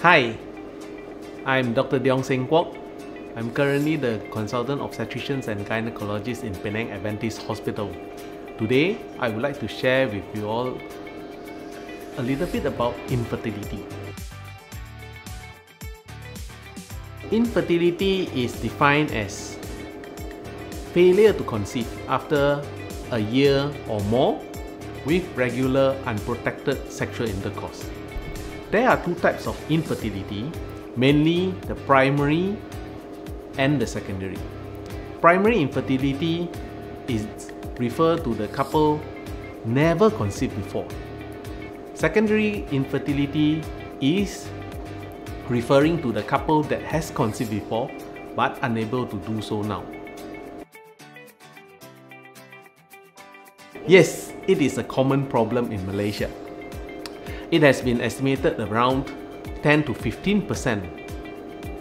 Hi, I'm Dr. Deong Seng Kwok. I'm currently the consultant obstetricians and gynecologist in Penang Adventist Hospital. Today, I would like to share with you all a little bit about infertility. Infertility is defined as failure to conceive after a year or more with regular unprotected sexual intercourse. There are two types of infertility, mainly the primary and the secondary. Primary infertility is referred to the couple never conceived before. Secondary infertility is referring to the couple that has conceived before but unable to do so now. Yes, it is a common problem in Malaysia. It has been estimated around 10 to 15%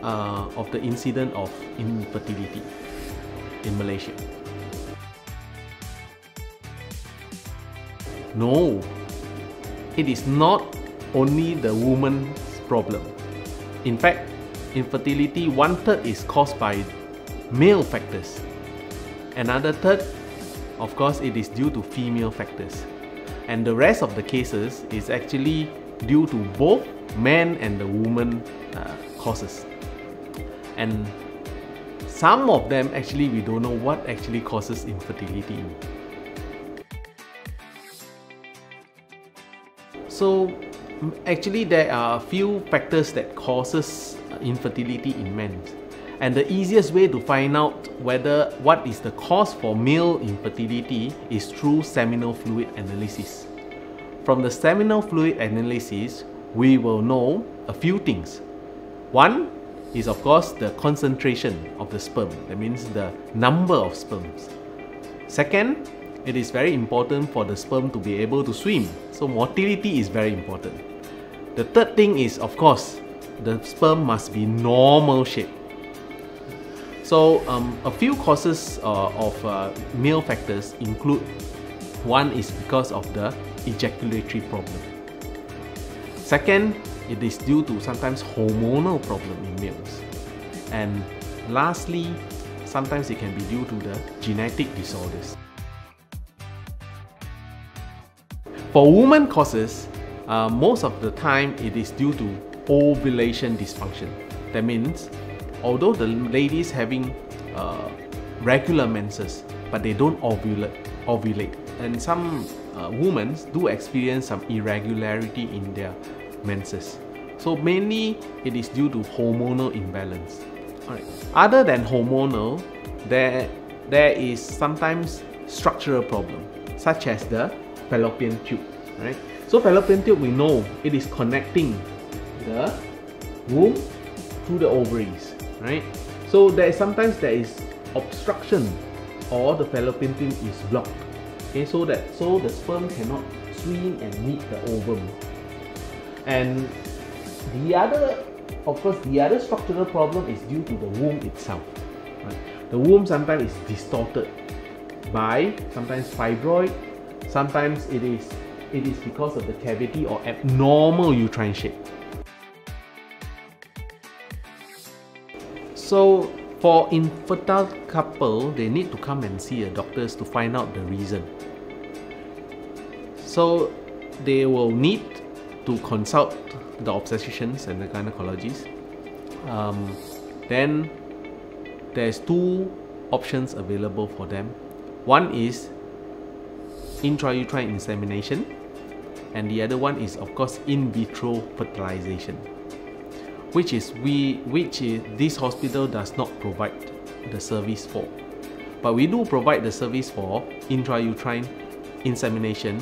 of the incidence of infertility in Malaysia. No, it is not only the woman's problem. In fact, infertility, 1/3 is caused by male factors. Another third, of course, it is due to female factors. And the rest of the cases is actually due to both men and the woman causes. And some of them actually we don't know what actually causes infertility. So actually there are a few factors that causes infertility in men. And the easiest way to find out what is the cause for male infertility is through seminal fluid analysis. From the seminal fluid analysis, we will know a few things. One is of course the concentration of the sperm, that means the number of sperms. Second, it is very important for the sperm to be able to swim, so motility is very important. The third thing is of course the sperm must be normal shape. So a few causes of male factors include, one is because of the ejaculatory problem. Second, it is due to sometimes hormonal problem in males. And lastly, sometimes it can be due to the genetic disorders. For women causes, most of the time it is due to ovulation dysfunction. That means although the ladies having regular menses, but they don't ovulate. And some women do experience some irregularity in their menses. So mainly it is due to hormonal imbalance. Alright. Other than hormonal, there is sometimes structural problem, such as the fallopian tube. Right? So fallopian tube, we know it is connecting the womb to the ovaries. Right? So sometimes there is obstruction or the fallopian tube is blocked. Okay, so the sperm cannot swim and meet the ovum. And the other structural problem is due to the womb itself. Right? The womb sometimes is distorted by sometimes fibroid, sometimes it is because of the cavity or abnormal uterine shape. So for infertile couple, they need to come and see a doctor to find out the reason. So they will need to consult the obstetricians and the gynecologists. Then there's two options available for them. One is intrauterine insemination, and the other one is of course in vitro fertilization, which this hospital does not provide the service for. But we do provide the service for intrauterine insemination,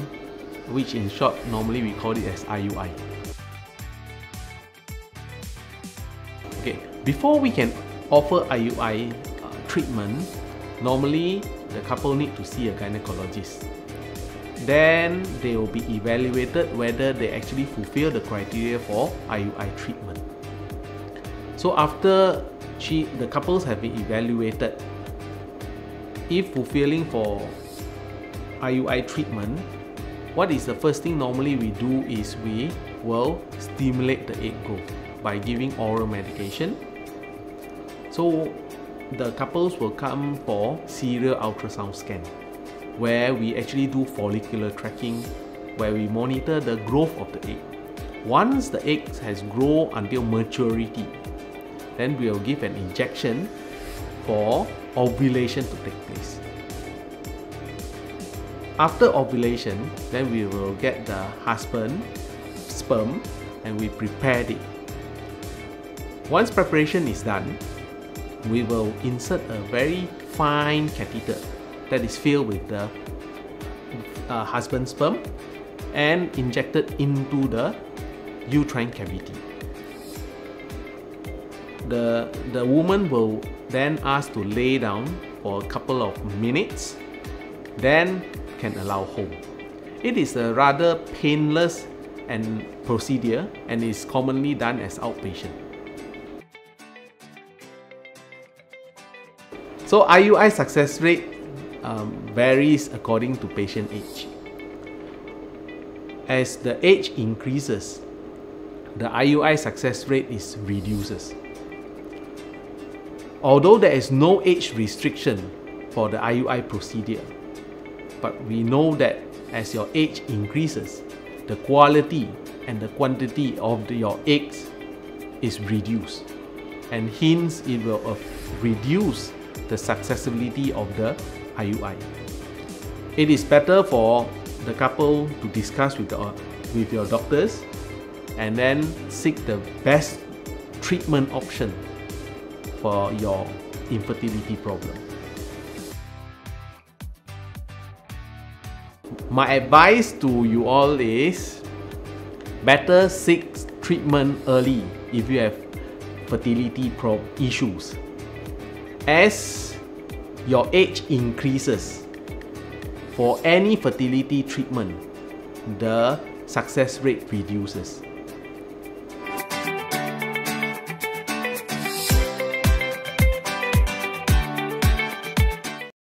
which in short normally we call it as IUI. Okay, before we can offer IUI treatment, normally the couple need to see a gynecologist. Then they will be evaluated whether they actually fulfill the criteria for IUI treatment. So after the couples have been evaluated, if fulfilling for IUI treatment, what is the first thing normally we do is we will stimulate the egg growth. by giving oral medication. So the couples will come for serial ultrasound scan, where we actually do follicular tracking, where we monitor the growth of the egg. Once the egg has grown until maturity, then we will give an injection for ovulation to take place. After ovulation, then we will get the husband sperm and we prepare it. Once preparation is done, we will insert a very fine catheter that is filled with the husband's sperm and injected into the uterine cavity. The woman will then asked to lay down for a couple of minutes, then can allow home. It is a rather painless procedure and is commonly done as outpatient. So IUI success rate varies according to patient age. As the age increases, the IUI success rate reduces. Although there is no age restriction for the IUI procedure, but we know that as your age increases, the quality and the quantity of your eggs is reduced, and hence it will reduce the successability of the IUI. It is better for the couple to discuss with your doctors and then seek the best treatment option for your infertility problem. My advice to you all is better seek treatment early if you have fertility issues. As your age increases, for any fertility treatment, the success rate reduces.